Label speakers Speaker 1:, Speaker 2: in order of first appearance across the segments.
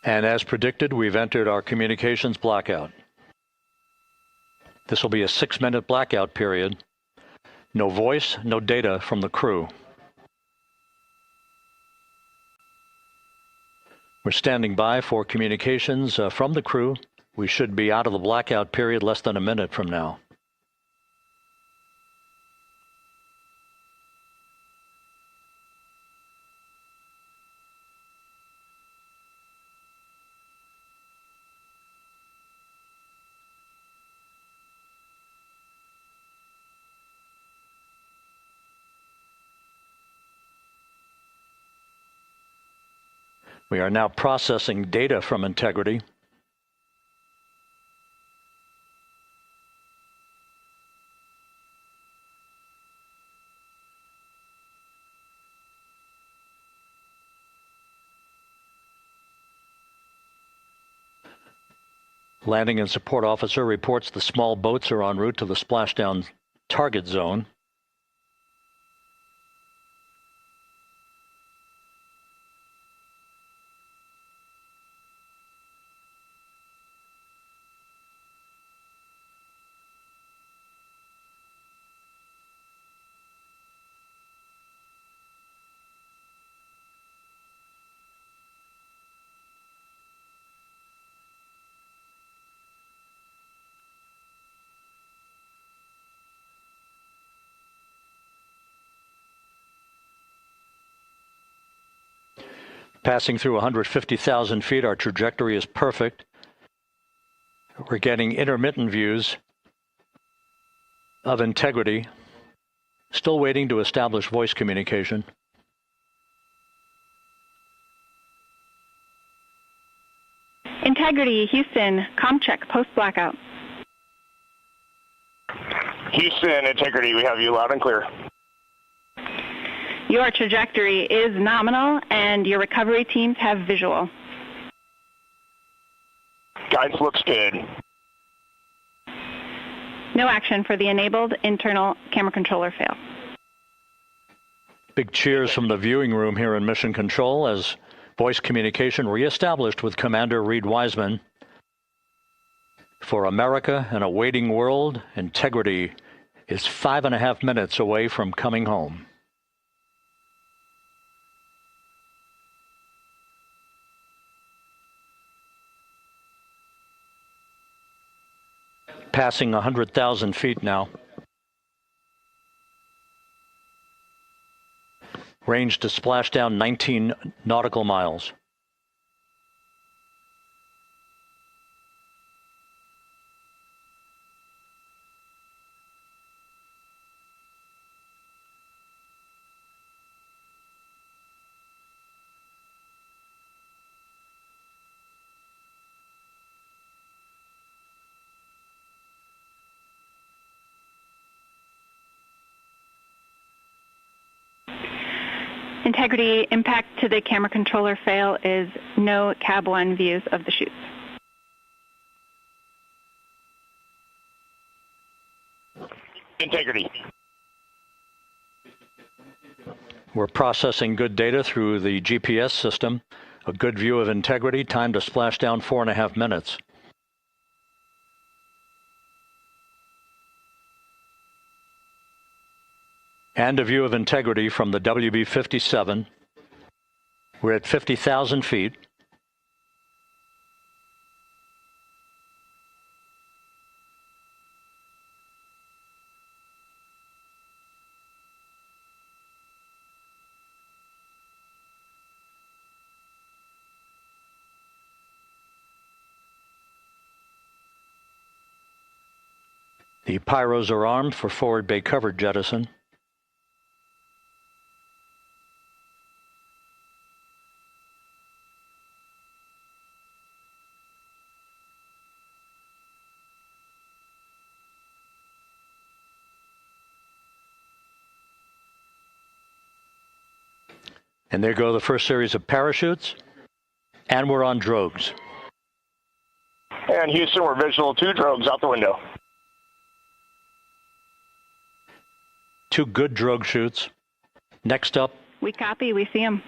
Speaker 1: And as predicted, we've entered our communications blackout. This will be a 6-minute blackout period. No voice, no data from the crew. We're standing by for communications from the crew. We should be out of the blackout period less than a minute from now. We are now processing data from Integrity. Landing and support officer reports the small boats are en route to the splashdown target zone. Passing through 150,000 feet, our trajectory is perfect. We're getting intermittent views of Integrity. Still waiting to establish voice communication.
Speaker 2: Integrity, Houston, comm check, post-blackout.
Speaker 3: Houston, Integrity, we have you loud and clear.
Speaker 2: Your trajectory is nominal, and your recovery teams have visual.
Speaker 3: Guidance looks good.
Speaker 2: No action for the enabled internal camera controller fail.
Speaker 1: Big cheers from the viewing room here in Mission Control as voice communication reestablished with Commander Reed Wiseman. For America and a waiting world, Integrity is 5.5 minutes away from coming home. Passing 100,000 feet now. Range to splashdown 19 nautical miles.
Speaker 2: Integrity, impact to the camera controller fail is no Cab 1 views of the chutes.
Speaker 3: Integrity.
Speaker 1: We're processing good data through the GPS system. A good view of Integrity, time to splash down 4.5 minutes. And a view of Integrity from the WB-57. We're at 50,000 feet. The pyros are armed for forward bay cover jettison. And there go the first series of parachutes, and we're on drogues.
Speaker 3: And Houston, we're visual 2 drogues out the window.
Speaker 1: 2 good drogue shoots. Next up.
Speaker 2: We copy, we see them.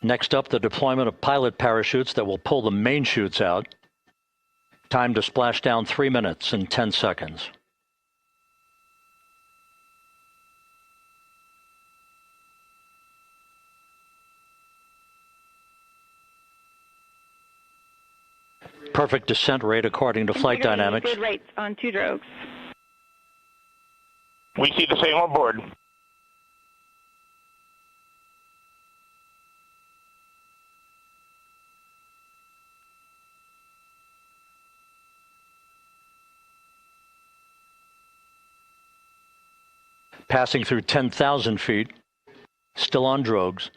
Speaker 1: Next up, the deployment of pilot parachutes that will pull the main chutes out. Time to splash down 3 minutes and 10 seconds. Perfect descent rate according to flight dynamics.
Speaker 2: Good rates on 2 drogues.
Speaker 3: We see the same on board.
Speaker 1: Passing through 10,000 feet, still on drogues.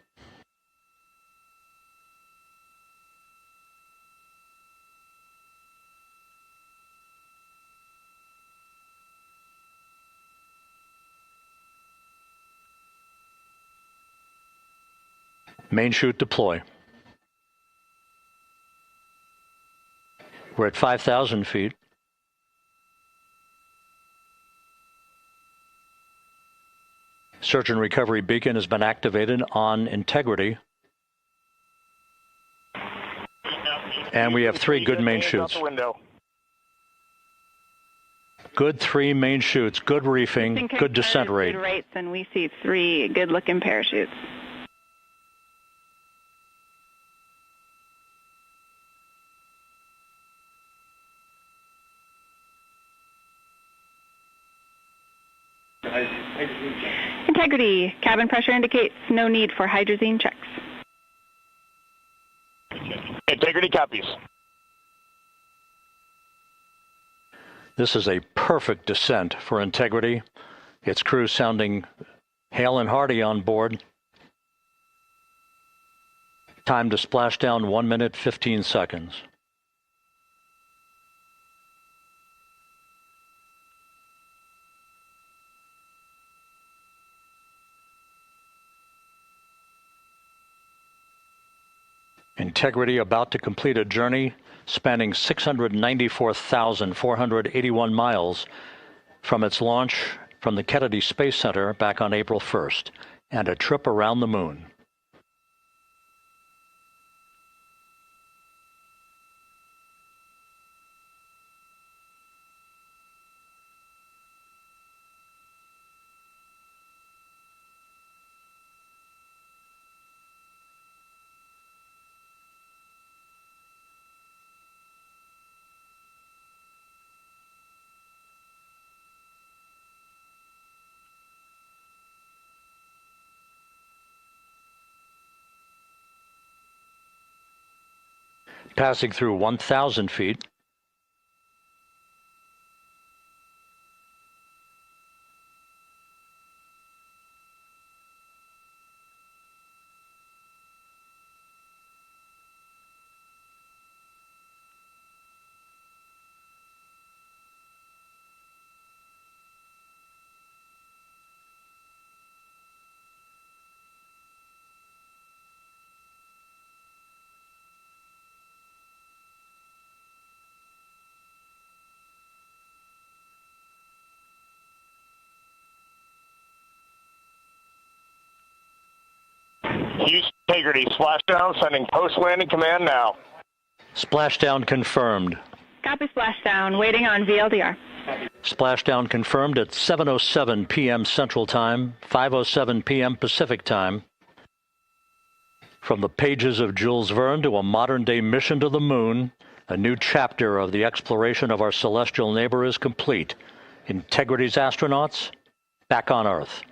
Speaker 1: Main chute deploy. We're at 5,000 feet. Search and recovery beacon has been activated on integrity. And we have 3 good main chutes. Good 3 main chutes, good reefing, good descent rate.
Speaker 2: Good rates, and we see 3 good-looking parachutes. Integrity. Cabin pressure indicates no need for hydrazine checks.
Speaker 3: Integrity copies.
Speaker 1: This is a perfect descent for Integrity. Its crew sounding hale and hearty on board. Time to splash down 1 minute, 15 seconds. Integrity about to complete a journey spanning 694,481 miles from its launch from the Kennedy Space Center back on April 1st, and a trip around the moon. Passing through 1,000 feet.
Speaker 3: Houston Integrity, splashdown, sending post-landing command now.
Speaker 1: Splashdown confirmed.
Speaker 2: Copy splashdown, waiting on VLDR.
Speaker 1: Splashdown confirmed at 7:07 p.m. Central Time, 5:07 p.m. Pacific Time. From the pages of Jules Verne to a modern-day mission to the moon, a new chapter of the exploration of our celestial neighbor is complete. Integrity's astronauts back on Earth.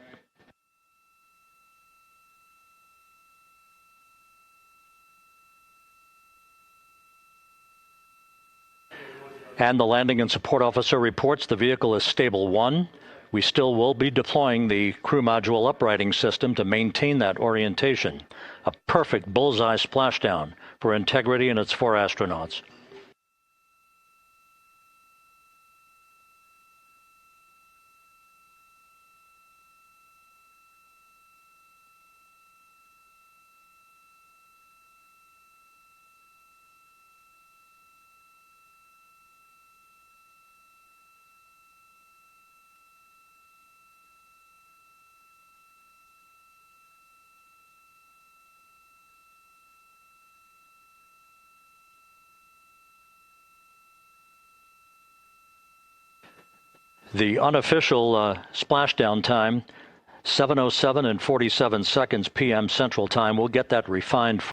Speaker 1: And the landing and support officer reports the vehicle is stable 1. We still will be deploying the crew module uprighting system to maintain that orientation. A perfect bullseye splashdown for Integrity and its 4 astronauts. The unofficial splashdown time, 7:07 and 47 seconds p.m. Central Time. We'll get that refined